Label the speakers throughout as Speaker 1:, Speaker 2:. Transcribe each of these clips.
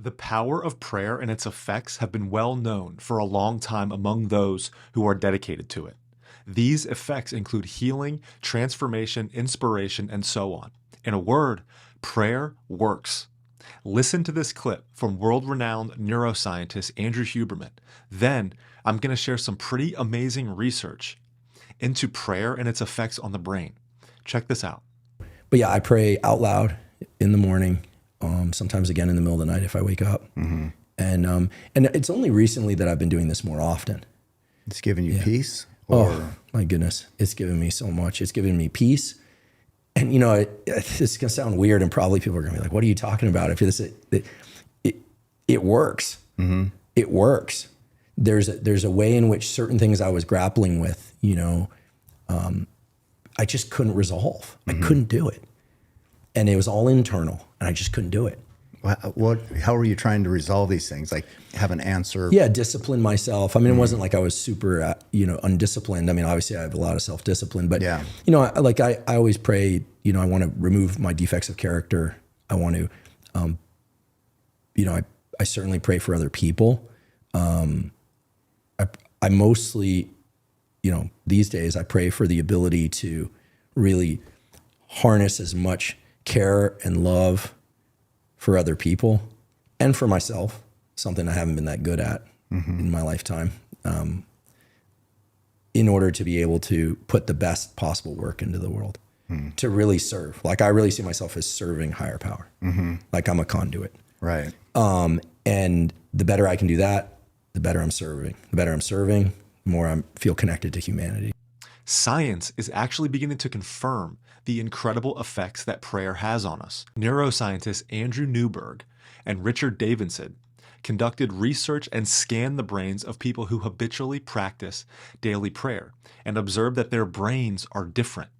Speaker 1: The power of prayer and its effects have been well known for a long time among those who are dedicated to it. These effects include healing, transformation, inspiration, and so on. In a word, prayer works. Listen to this clip from world-renowned neuroscientist Andrew Huberman. Then, I'm going to share some pretty amazing research into prayer and its effects on the brain. Check this out.
Speaker 2: But yeah, I pray out loud in the morning, sometimes again in the middle of the night if I wake up.
Speaker 3: Mm-hmm.
Speaker 2: And it's only recently that I've been doing this more often.
Speaker 3: It's giving you peace?
Speaker 2: Oh, my goodness. It's given me so much. It's given me peace. And, it's going to sound weird and probably people are going to be like, what are you talking about? If it works.
Speaker 3: Mm-hmm.
Speaker 2: It works. There's a way in which certain things I was grappling with, I just couldn't resolve.
Speaker 3: Mm-hmm.
Speaker 2: I couldn't do it. And it was all internal and I just couldn't do it.
Speaker 3: How were you trying to resolve these things? Like have an answer?
Speaker 2: Yeah, discipline myself. I mean, it wasn't like I was super, undisciplined. I mean, obviously I have a lot of self-discipline, but
Speaker 3: yeah.
Speaker 2: I always pray, I want to remove my defects of character. I want to, I certainly pray for other people. I mostly, these days I pray for the ability to really harness as much care and love for other people and for myself, something I haven't been that good at in my lifetime, in order to be able to put the best possible work into the world, to really serve. Like I really see myself as serving higher power. Like I'm a conduit.
Speaker 3: Right.
Speaker 2: And the better I can do that, the better I'm serving. The better I'm serving, the more I feel connected to humanity.
Speaker 1: Science is actually beginning to confirm the incredible effects that prayer has on us. Neuroscientists Andrew Newberg and Richard Davidson conducted research and scanned the brains of people who habitually practice daily prayer and observed that their brains are different.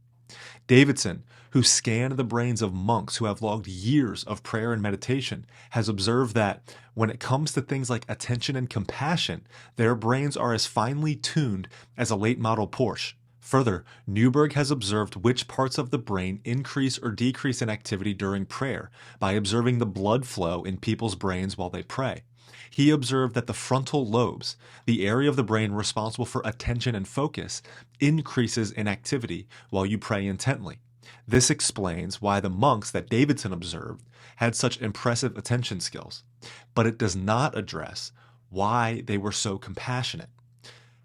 Speaker 1: Davidson, who scanned the brains of monks who have logged years of prayer and meditation, has observed that when it comes to things like attention and compassion, their brains are as finely tuned as a late model Porsche. Further, Newberg has observed which parts of the brain increase or decrease in activity during prayer by observing the blood flow in people's brains while they pray. He observed that the frontal lobes, the area of the brain responsible for attention and focus, increases in activity while you pray intently. This explains why the monks that Davidson observed had such impressive attention skills, but it does not address why they were so compassionate.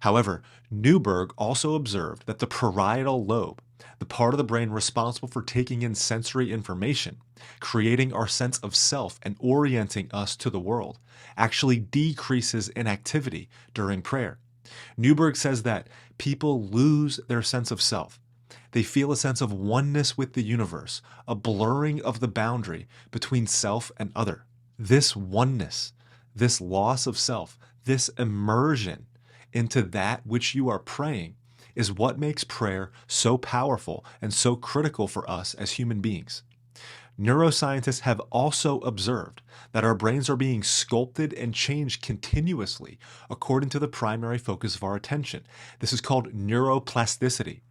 Speaker 1: However, Newberg also observed that the parietal lobe, the part of the brain responsible for taking in sensory information, creating our sense of self and orienting us to the world, actually decreases in activity during prayer. Newberg says that people lose their sense of self. They feel a sense of oneness with the universe, a blurring of the boundary between self and other. This oneness, this loss of self, this immersion into that which you are praying is what makes prayer so powerful and so critical for us as human beings. Neuroscientists have also observed that our brains are being sculpted and changed continuously according to the primary focus of our attention. This is called neuroplasticity.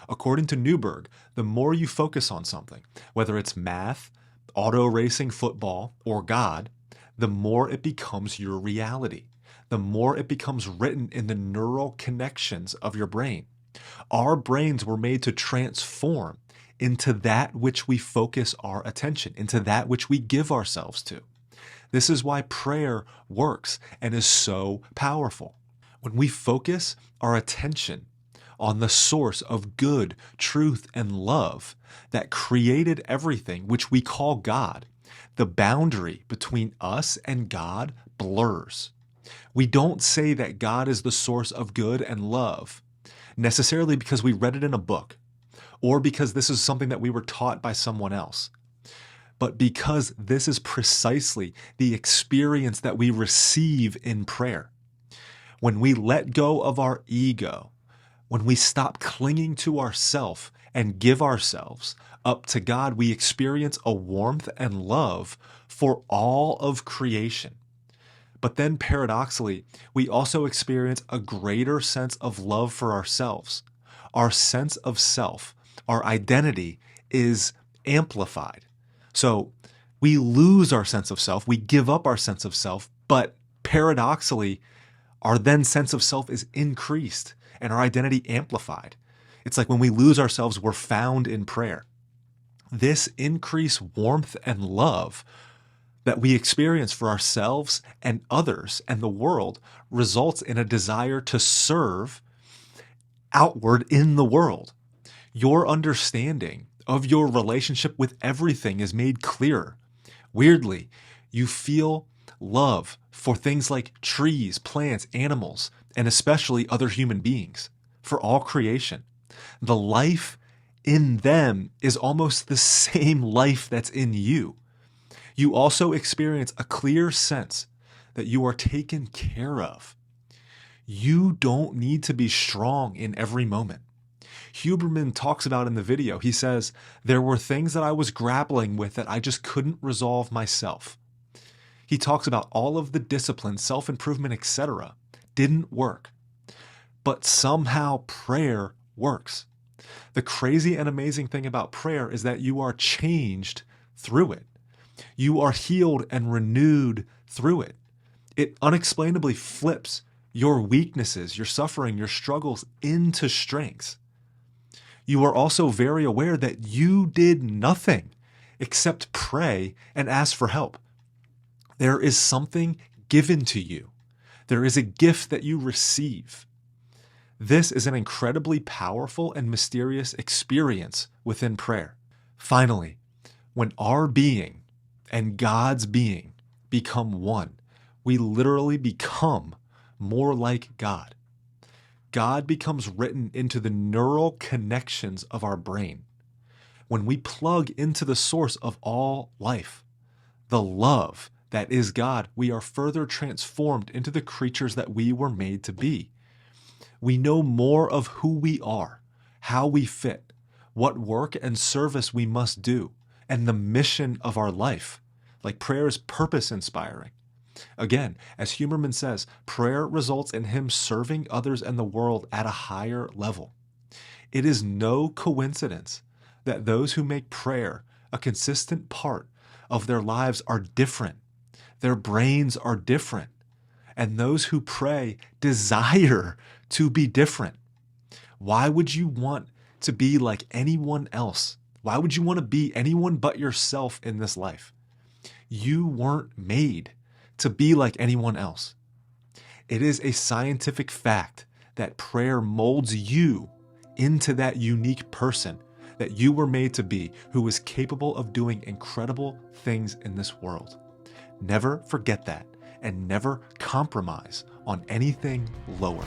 Speaker 1: According to Newberg, the more you focus on something, whether it's math, auto racing, football, or God, the more it becomes your reality. The more it becomes written in the neural connections of your brain. Our brains were made to transform into that which we focus our attention, into that which we give ourselves to. This is why prayer works and is so powerful. When we focus our attention on the source of good, truth, and love that created everything, which we call God, the boundary between us and God blurs. We don't say that God is the source of good and love necessarily because we read it in a book or because this is something that we were taught by someone else, but because this is precisely the experience that we receive in prayer. When we let go of our ego, when we stop clinging to ourself and give ourselves up to God, we experience a warmth and love for all of creation. But then paradoxically, we also experience a greater sense of love for ourselves. Our sense of self, our identity is amplified. So We lose our sense of self. We give up our sense of self, but paradoxically, our then sense of self is increased and our identity amplified. It's like when we lose ourselves, we're found in prayer. This increased warmth and love that we experience for ourselves and others and the world results in a desire to serve outward in the world. Your understanding of your relationship with everything is made clearer. Weirdly, you feel love for things like trees, plants, animals, and especially other human beings, for all creation. The life in them is almost the same life that's in you. You also experience a clear sense that you are taken care of. You don't need to be strong in every moment. Huberman talks about in the video, he says, there were things that I was grappling with that I just couldn't resolve myself. He talks about all of the discipline, self-improvement, etc. didn't work. But somehow prayer works. The crazy and amazing thing about prayer is that you are changed through it. You are healed and renewed through it. It unexplainably flips your weaknesses, your suffering, your struggles into strengths. You are also very aware that you did nothing except pray and ask for help. There is something given to you. There is a gift that you receive. This is an incredibly powerful and mysterious experience within prayer. Finally, when our being and God's being become one, we literally become more like God. God becomes written into the neural connections of our brain. When we plug into the source of all life, the love that is God, we are further transformed into the creatures that we were made to be. We know more of who we are, how we fit, what work and service we must do, and the mission of our life. Like prayer is purpose inspiring. Again, as Huberman says, prayer results in him serving others and the world at a higher level. It is no coincidence that those who make prayer a consistent part of their lives are different. Their brains are different. And those who pray desire to be different. Why would you want to be like anyone else? Why would you want to be anyone but yourself in this life? You weren't made to be like anyone else. It is a scientific fact that prayer molds you into that unique person that you were made to be, who is capable of doing incredible things in this world. Never forget that, and never compromise on anything lower.